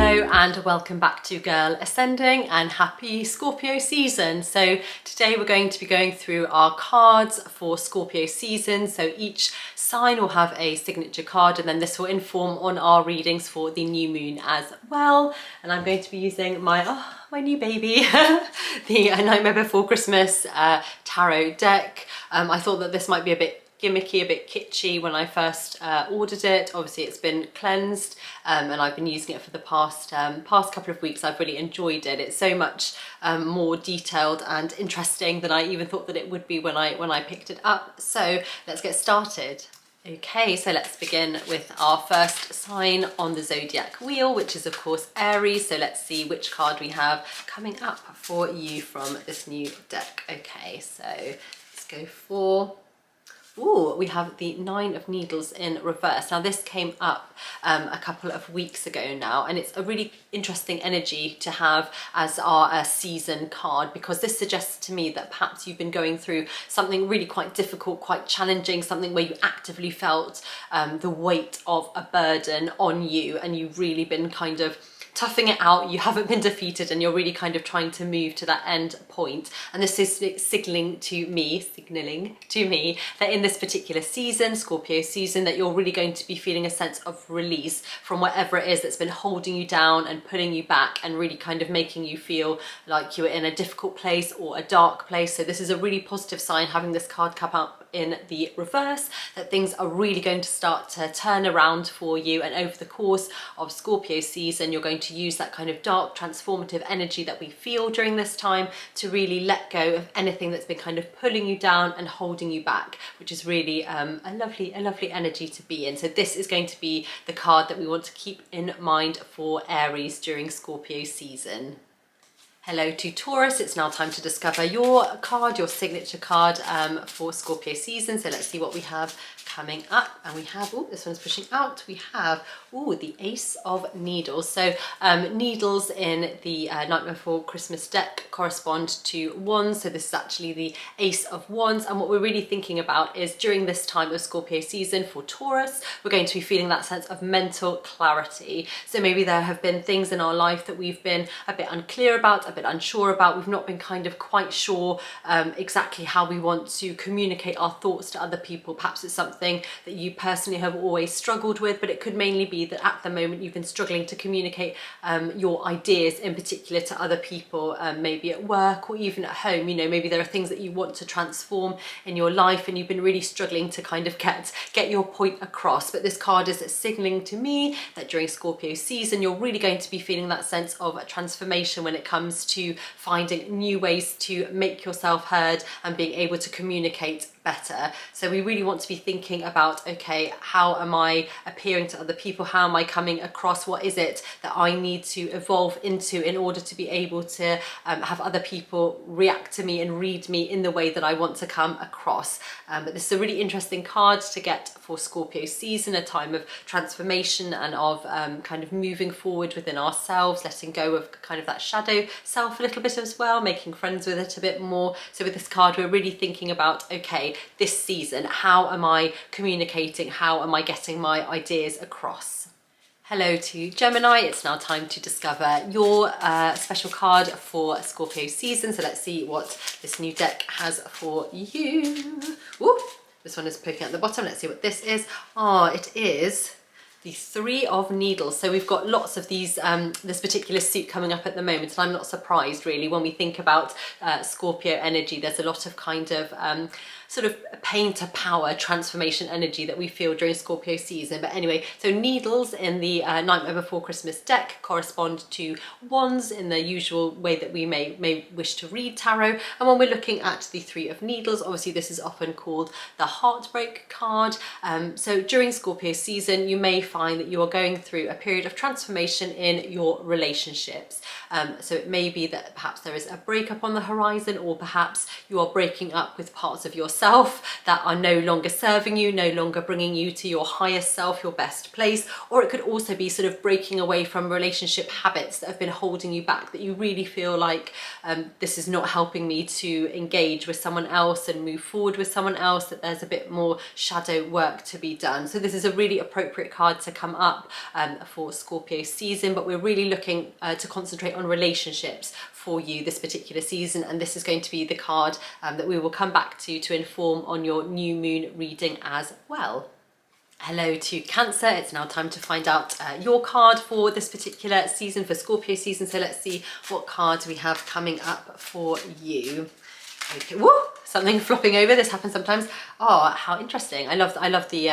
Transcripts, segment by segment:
Hello and welcome back to Girl Ascending and happy Scorpio season. So today we're going to be going through our cards for Scorpio season. So each sign will have a signature card and then this will inform on our readings for the new moon as well. And I'm going to be using my new baby, the Nightmare Before Christmas tarot deck. I thought that this might be a bit gimmicky, a bit kitschy when I first ordered it. Obviously it's been cleansed and I've been using it for the past couple of weeks. I've really enjoyed it. It's so much more detailed and interesting than I even thought that it would be when I picked it up. So let's get started. Okay, so let's begin with our first sign on the zodiac wheel, which is of course Aries. So let's see which card we have coming up for you from this new deck. Okay, so let's go for... Ooh, we have the Nine of Needles in reverse. Now this came up a couple of weeks ago now, and it's a really interesting energy to have as our season card, because this suggests to me that perhaps you've been going through something really quite difficult, quite challenging, something where you actively felt the weight of a burden on you, and you've really been kind of toughing it out. You haven't been defeated and you're really kind of trying to move to that end point. And this is signaling to me that in this particular season, Scorpio season, that you're really going to be feeling a sense of release from whatever it is that's been holding you down and pulling you back and really kind of making you feel like you were in a difficult place or a dark place. So this is a really positive sign, having this card come up in the reverse, that things are really going to start to turn around for you. And over the course of Scorpio season, you're going to use that kind of dark transformative energy that we feel during this time to really let go of anything that's been kind of pulling you down and holding you back, which is really a lovely energy to be in. So this is going to be the card that we want to keep in mind for Aries during Scorpio season. Hello to Taurus. It's now time to discover your card, your signature card for Scorpio season. So let's see what we have coming up. And we have, oh, this one's pushing out. We have, oh, the Ace of Needles. So needles in the Nightmare Before Christmas deck correspond to wands. So this is actually the Ace of Wands. And what we're really thinking about is during this time of Scorpio season for Taurus, we're going to be feeling that sense of mental clarity. So maybe there have been things in our life that we've been a bit unclear about, a bit unsure about. We've not been kind of quite sure exactly how we want to communicate our thoughts to other people. Perhaps it's something that you personally have always struggled with, but it could mainly be that at the moment you've been struggling to communicate your ideas in particular to other people, maybe at work or even at home. You know, maybe there are things that you want to transform in your life and you've been really struggling to kind of get your point across. But this card is signaling to me that during Scorpio season you're really going to be feeling that sense of transformation when it comes to finding new ways to make yourself heard and being able to communicate better. So we really want to be thinking about, okay, how am I appearing to other people? How am I coming across? What is it that I need to evolve into in order to be able to have other people react to me and read me in the way that I want to come across? But this is a really interesting card to get for Scorpio season, a time of transformation and of kind of moving forward within ourselves, letting go of kind of that shadow self a little bit as well, making friends with it a bit more. So with this card, we're really thinking about, okay, this season, how am I communicating? How am I getting my ideas across? Hello to Gemini. It's now time to discover your special card for Scorpio season. So let's see what this new deck has for you. Ooh, this one is poking at the bottom. Let's see what this is. Oh, it is the Three of Needles. So we've got lots of these, this particular suit coming up at the moment, and I'm not surprised really when we think about Scorpio energy. There's a lot of kind of sort of pain to power transformation energy that we feel during Scorpio season. But anyway, so needles in the Nightmare Before Christmas deck correspond to wands in the usual way that we may wish to read tarot. And when we're looking at the Three of Needles, obviously this is often called the heartbreak card. So during Scorpio season, you may find that you are going through a period of transformation in your relationships. So it may be that perhaps there is a breakup on the horizon, or perhaps you are breaking up with parts of yourself yourself that are no longer serving you, no longer bringing you to your highest self, your best place. Or it could also be sort of breaking away from relationship habits that have been holding you back, that you really feel like this is not helping me to engage with someone else and move forward with someone else, that there's a bit more shadow work to be done. So this is a really appropriate card to come up for Scorpio season, but we're really looking to concentrate on relationships for you this particular season, and this is going to be the card that we will come back to inform on your new moon reading as well. Hello to Cancer. It's now time to find out your card for this particular season, for Scorpio season. So let's see what cards we have coming up for you. Okay, woo! Something flopping over. This happens sometimes. Oh, how interesting. I love the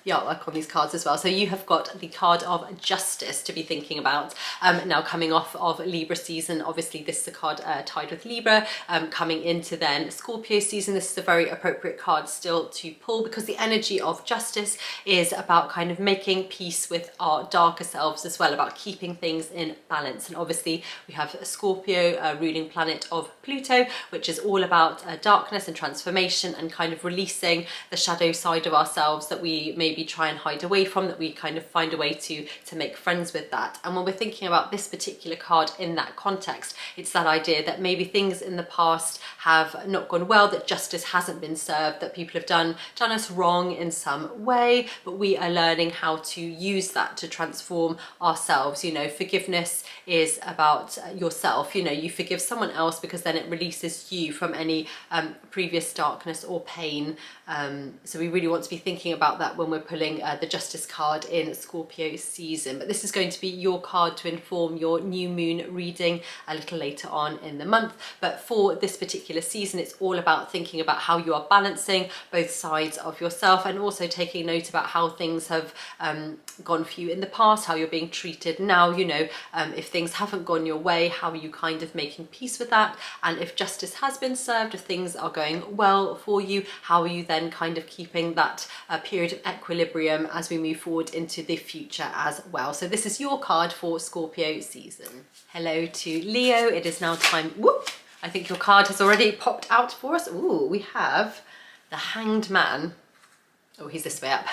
artwork on these cards as well. So you have got the card of Justice to be thinking about. Now coming off of Libra season, obviously this is a card tied with Libra. Coming into then Scorpio season, this is a very appropriate card still to pull, because the energy of Justice is about kind of making peace with our darker selves as well, about keeping things in balance. And obviously we have Scorpio, ruling planet of Pluto, which is all about darkness and transformation, and kind of releasing the shadow side of ourselves that we maybe try and hide away from, that we kind of find a way to make friends with that. And when we're thinking about this particular card in that context, it's that idea that maybe things in the past have not gone well, that justice hasn't been served, that people have done us wrong in some way, but we are learning how to use that to transform ourselves. You know, forgiveness is about yourself. You know, you forgive someone else because then it releases you from any previous darkness or pain. So we really want to be thinking about that when we're pulling the Justice card in Scorpio season. But this is going to be your card to inform your new moon reading a little later on in the month. But for this particular season, it's all about thinking about how you are balancing both sides of yourself, and also taking note about how things have gone for you in the past, how you're being treated now. You know, if things haven't gone your way, how are you kind of making peace with that? And if justice has been served, if things are going well for you, how are you then kind of keeping that period of equilibrium as we move forward into the future as well? So this is your card for Scorpio season. Hello to Leo. It is now time. Whoop! I think your card has already popped out for us. Ooh, we have the Hanged Man. Oh, he's this way up.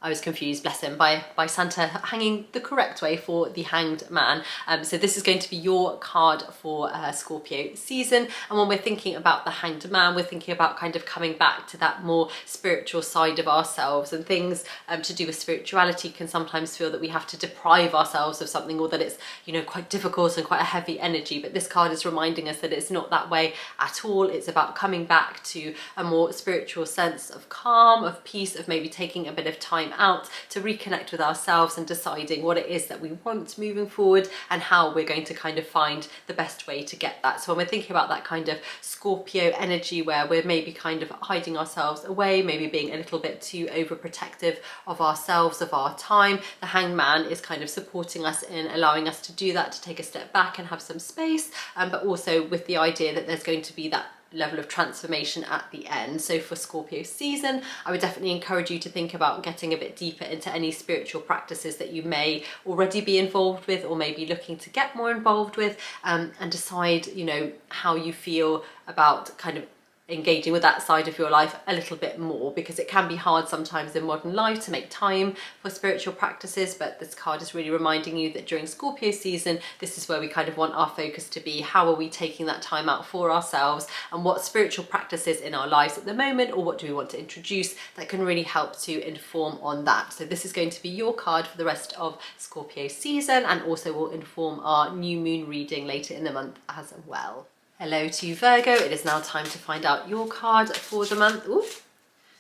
I was confused, bless him, by Santa hanging the correct way for the Hanged Man. So this is going to be your card for Scorpio season. And when we're thinking about the Hanged Man, we're thinking about kind of coming back to that more spiritual side of ourselves, and things to do with spirituality can sometimes feel that we have to deprive ourselves of something, or that it's, you know, quite difficult and quite a heavy energy. But this card is reminding us that it's not that way at all. It's about coming back to a more spiritual sense of calm, of peace, of maybe taking a bit of time out to reconnect with ourselves and deciding what it is that we want moving forward, and how we're going to kind of find the best way to get that. So when we're thinking about that kind of Scorpio energy, where we're maybe kind of hiding ourselves away, maybe being a little bit too overprotective of ourselves, of our time, the Hanged Man is kind of supporting us in allowing us to do that, to take a step back and have some space, but also with the idea that there's going to be that level of transformation at the end. So for Scorpio season, I would definitely encourage you to think about getting a bit deeper into any spiritual practices that you may already be involved with, or maybe looking to get more involved with, and decide, you know, how you feel about kind of engaging with that side of your life a little bit more, because it can be hard sometimes in modern life to make time for spiritual practices. But this card is really reminding you that during Scorpio season, this is where we kind of want our focus to be. How are we taking that time out for ourselves, and what spiritual practices in our lives at the moment, or what do we want to introduce that can really help to inform on that? So this is going to be your card for the rest of Scorpio season, and also will inform our new moon reading later in the month as well. Hello to Virgo. It is now time to find out your card for the month. Ooh,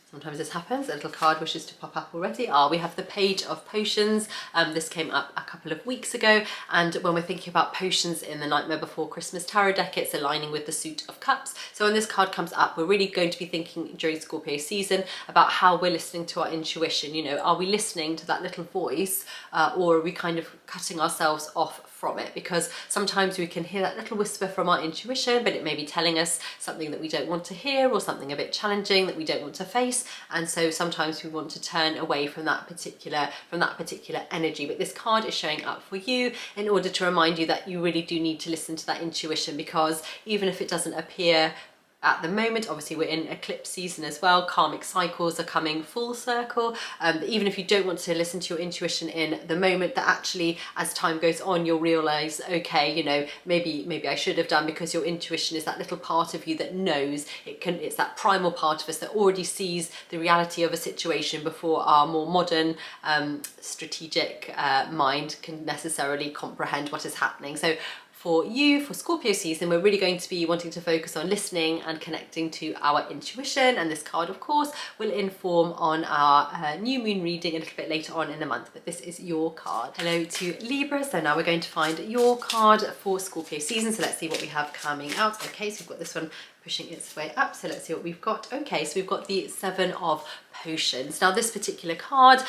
sometimes this happens, a little card wishes to pop up already. We have the Page of Potions. This came up a couple of weeks ago, and when we're thinking about potions in the Nightmare Before Christmas tarot deck, it's aligning with the Suit of Cups. So when this card comes up, we're really going to be thinking during Scorpio season about how we're listening to our intuition. You know, are we listening to that little voice, or are we kind of cutting ourselves off from it? Because sometimes we can hear that little whisper from our intuition, but it may be telling us something that we don't want to hear, or something a bit challenging that we don't want to face. And so sometimes we want to turn away from that particular energy. But this card is showing up for you in order to remind you that you really do need to listen to that intuition, because even if it doesn't appear at the moment. Obviously we're in eclipse season as well, karmic cycles are coming full circle. Even if you don't want to listen to your intuition in the moment, that actually as time goes on you'll realize, okay, you know, maybe I should have done, because your intuition is that little part of you that knows. It's that primal part of us that already sees the reality of a situation before our more modern strategic mind can necessarily comprehend what is happening. So for you, for Scorpio season, we're really going to be wanting to focus on listening and connecting to our intuition. And this card, of course, will inform on our new moon reading a little bit later on in the month, but this is your card. Hello to Libra. So now we're going to find your card for Scorpio season. So let's see what we have coming out. Okay, so we've got this one pushing its way up. So let's see what we've got. Okay, so we've got the Seven of Potions. Now this particular card,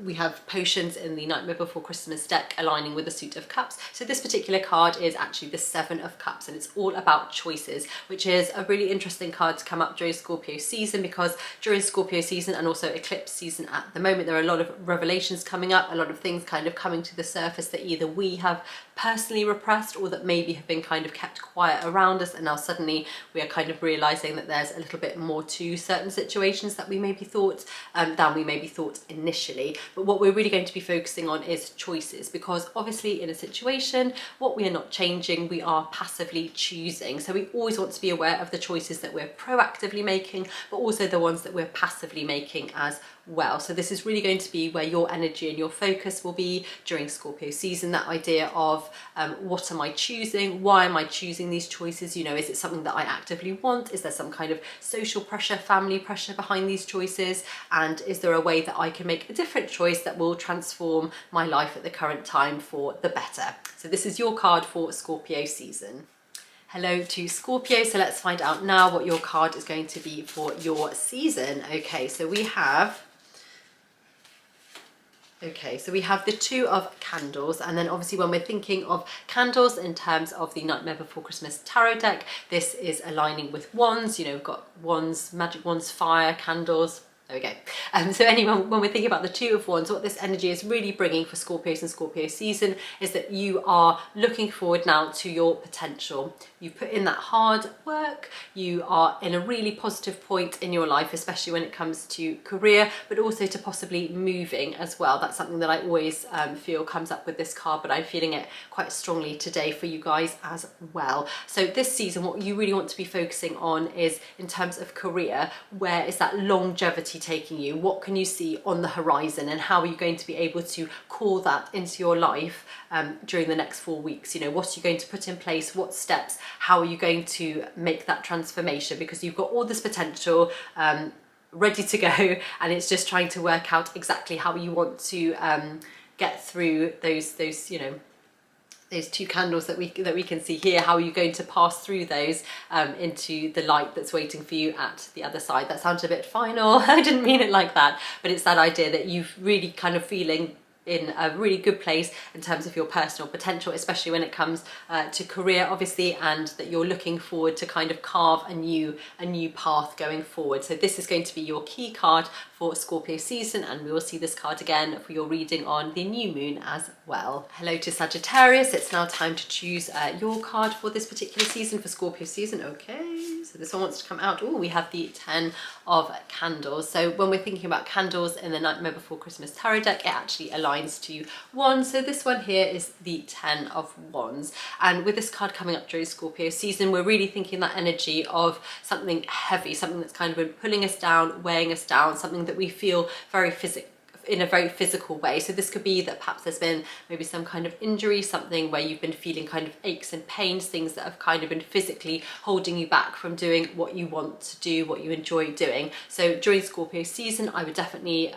we have potions in the Nightmare Before Christmas deck aligning with the Suit of Cups. So this particular card is actually the Seven of Cups, and it's all about choices, which is a really interesting card to come up during Scorpio season, because during Scorpio season and also eclipse season at the moment, there are a lot of revelations coming up, a lot of things kind of coming to the surface that either we have personally repressed or that maybe have been kind of kept quiet around us, and now suddenly we are kind of realizing that there's a little bit more to certain situations that we maybe thought than we maybe thought initially. But what we're really going to be focusing on is choices, because obviously in a situation, what we are not changing, we are passively choosing. So we always want to be aware of the choices that we're proactively making, but also the ones that we're passively making as well. So this is really going to be where your energy and your focus will be during Scorpio season. That idea of what am I choosing? Why am I choosing these choices? You know, is it something that I actively want? Is there some kind of social pressure, family pressure behind these choices? And is there a way that I can make a different choice that will transform my life at the current time for the better? So this is your card for Scorpio season. Hello to Scorpio. So let's find out now what your card is going to be for your season. Okay, so we have the Two of Candles, and then obviously when we're thinking of candles in terms of the Nightmare Before Christmas tarot deck, this is aligning with wands. You know, we've got wands, magic wands, fire, candles. There we go. So anyway, when we're thinking about the Two of Wands, what this energy is really bringing for Scorpios and Scorpio season is that you are looking forward now to your potential. You put in that hard work, you are in a really positive point in your life, especially when it comes to career, but also to possibly moving as well. That's something that I always feel comes up with this card, but I'm feeling it quite strongly today for you guys as well. So this season, what you really want to be focusing on is in terms of career, where is that longevity taking you? What can you see on the horizon, and how are you going to be able to call that into your life during the next 4 weeks? You know, what are you going to put in place? What steps? How are you going to make that transformation? Because you've got all this potential ready to go, and it's just trying to work out exactly how you want to get through those you know, those two candles that we can see here. How are you going to pass through those into the light that's waiting for you at the other side? That sounds a bit final. I didn't mean it like that, but it's that idea that you've really kind of feeling in a really good place in terms of your personal potential, especially when it comes to career, obviously, and that you're looking forward to kind of carve a new path going forward. So this is going to be your key card for Scorpio season, and we will see this card again for your reading on the new moon as well. Hello to Sagittarius. It's now time to choose your card for this particular season, for Scorpio season. Okay, so this one wants to come out. Oh, we have the Ten of Candles. So when we're thinking about candles in the Nightmare Before Christmas tarot deck, it actually aligns to wands. So this one here is the Ten of Wands, and with this card coming up during Scorpio season, we're really thinking that energy of something heavy, something that's kind of been pulling us down, weighing us down, something that we feel very in a very physical way. So this could be that perhaps there's been maybe some kind of injury, something where you've been feeling kind of aches and pains, things that have kind of been physically holding you back from doing what you want to do, what you enjoy doing. So during Scorpio season, I would definitely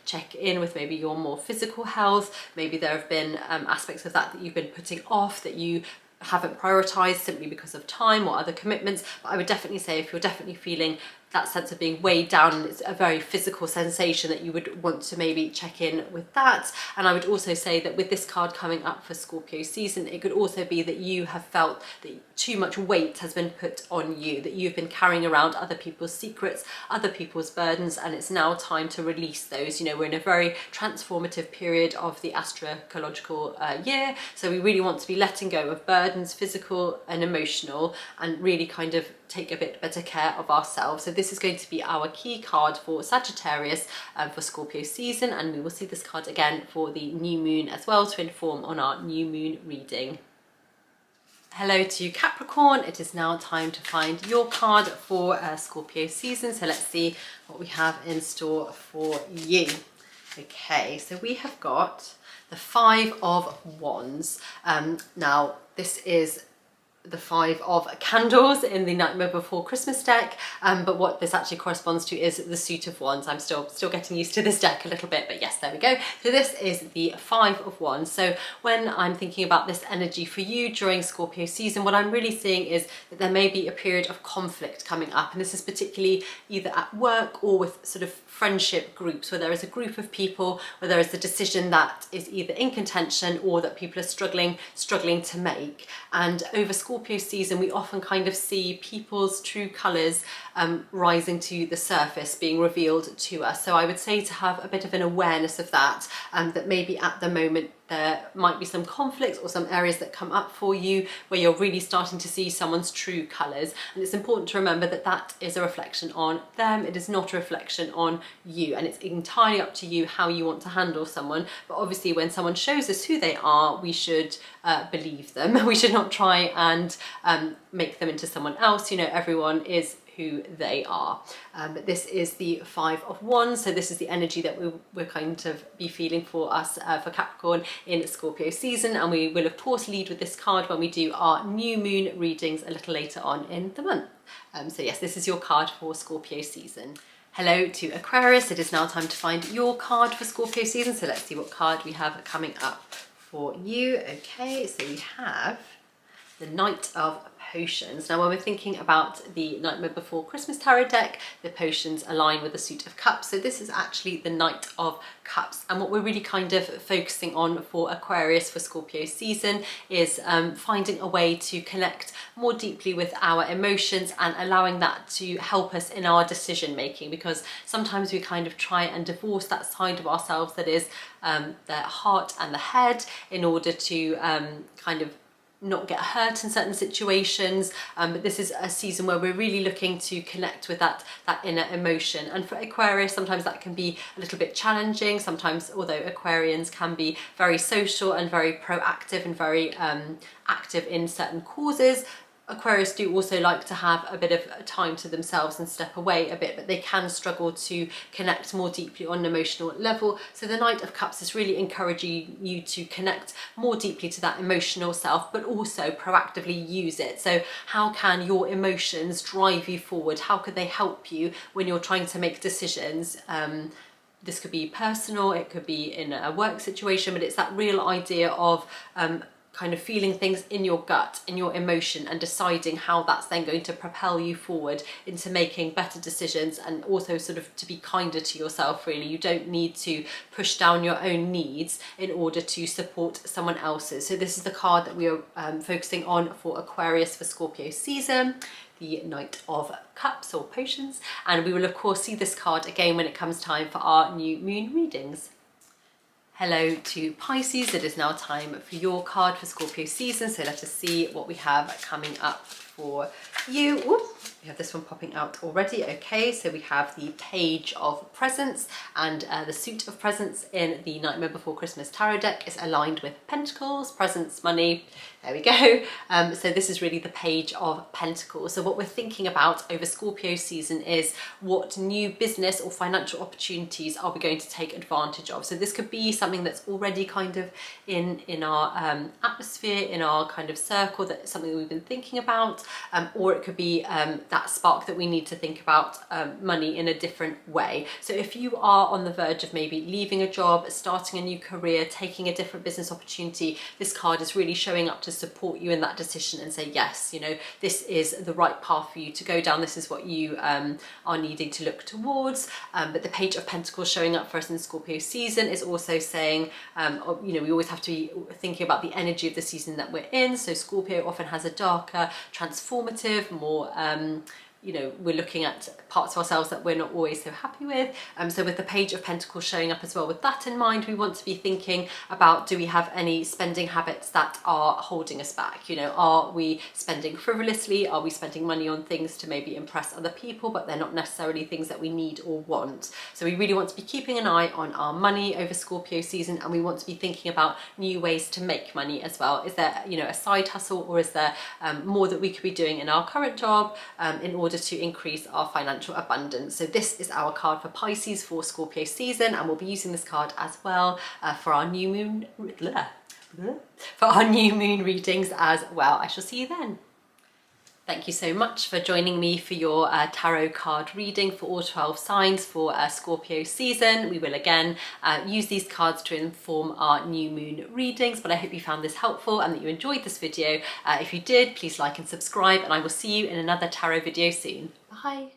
check in with maybe your more physical health. Maybe there have been aspects of that you've been putting off, that you haven't prioritized simply because of time or other commitments. But I would definitely say, if you're definitely feeling that sense of being weighed down and it's a very physical sensation, that you would want to maybe check in with that. And I would also say that with this card coming up for Scorpio season, it could also be that you have felt that too much weight has been put on you, that you've been carrying around other people's secrets, other people's burdens, and it's now time to release those. You know, we're in a very transformative period of the astrological year, so we really want to be letting go of burdens, physical and emotional, and really kind of take a bit better care of ourselves. So this is going to be our key card for Sagittarius for Scorpio season, and we will see this card again for the new moon as well to inform on our new moon reading. Hello to Capricorn. It is now time to find your card for Scorpio season. So let's see what we have in store for you. Okay, so we have got the Five of Wands. Now this is the Five of Candles in the Nightmare Before Christmas deck, but what this actually corresponds to is the Suit of Wands. I'm still getting used to this deck a little bit, but yes, there we go. So this is the Five of Wands. So when I'm thinking about this energy for you during Scorpio season, what I'm really seeing is that there may be a period of conflict coming up, and this is particularly either at work or with sort of friendship groups, where there is a group of people where there is a decision that is either in contention or that people are struggling to make. And over Scorpio season, we often kind of see people's true colours rising to the surface, being revealed to us. So I would say to have a bit of an awareness of that, that maybe at the moment there might be some conflicts or some areas that come up for you where you're really starting to see someone's true colours. And it's important to remember that that is a reflection on them. It is not a reflection on you, and it's entirely up to you how you want to handle someone. But obviously when someone shows us who they are, we should believe them. We should not try and make them into someone else. You know, everyone is who they are. But this is the Five of Wands, so this is the energy that we're kind of be feeling for us for Capricorn in Scorpio season, and we will of course lead with this card when we do our new moon readings a little later on in the month. So yes, this is your card for Scorpio season. Hello to Aquarius. It is now time to find your card for Scorpio season, so let's see what card we have coming up for you. Okay, so we have the Knight of Potions. Now when we're thinking about the Nightmare Before Christmas tarot deck, the potions align with the Suit of Cups. So this is actually the Knight of Cups, and what we're really kind of focusing on for Aquarius for Scorpio season is finding a way to connect more deeply with our emotions and allowing that to help us in our decision making, because sometimes we kind of try and divorce that side of ourselves that is the heart and the head in order to kind of not get hurt in certain situations, but this is a season where we're really looking to connect with that inner emotion. And for Aquarius, sometimes that can be a little bit challenging. Sometimes, although Aquarians can be very social and very proactive and very active in certain causes, Aquarius do also like to have a bit of time to themselves and step away a bit, but they can struggle to connect more deeply on an emotional level. So the Knight of Cups is really encouraging you to connect more deeply to that emotional self, but also proactively use it. So how can your emotions drive you forward? How could they help you when you're trying to make decisions? This could be personal, it could be in a work situation, but it's that real idea of kind of feeling things in your gut, in your emotion, and deciding how that's then going to propel you forward into making better decisions, and also sort of to be kinder to yourself, really. You don't need to push down your own needs in order to support someone else's. So this is the card that we are focusing on for Aquarius for Scorpio season, the Knight of Cups or Potions, and we will of course see this card again when it comes time for our new moon readings. Hello to Pisces. It is now time for your card for Scorpio season, so let us see what we have coming up for you. Ooh, we have this one popping out already. Okay, so we have the Page of Presents, and the Suit of Presents in the Nightmare Before Christmas tarot deck is aligned with Pentacles, presents, money. There we go. So this is really the Page of Pentacles. So what we're thinking about over Scorpio season is what new business or financial opportunities are we going to take advantage of. So this could be something that's already kind of in our atmosphere, in our kind of circle, that's something that we've been thinking about, or it could be that spark that we need to think about money in a different way. So if you are on the verge of maybe leaving a job, starting a new career, taking a different business opportunity, this card is really showing up to support you in that decision and say, yes, you know, this is the right path for you to go down. This is what you are needing to look towards. But the Page of Pentacles showing up for us in Scorpio season is also saying, you know, we always have to be thinking about the energy of the season that we're in. So Scorpio often has a darker, transformative, more you know, we're looking at parts of ourselves that we're not always so happy with. So with the Page of Pentacles showing up as well, with that in mind, we want to be thinking about, do we have any spending habits that are holding us back? You know, are we spending frivolously? Are we spending money on things to maybe impress other people, but they're not necessarily things that we need or want? So we really want to be keeping an eye on our money over Scorpio season, and we want to be thinking about new ways to make money as well. Is there, you know, a side hustle, or is there more that we could be doing in our current job in order to increase our financial abundance? So this is our card for Pisces for Scorpio season, and we'll be using this card as well for our new moon readings as well. I shall see you then. Thank you so much for joining me for your tarot card reading for all 12 signs for Scorpio season. We will again use these cards to inform our new moon readings, but I hope you found this helpful and that you enjoyed this video. If you did, please like and subscribe, and I will see you in another tarot video soon. Bye.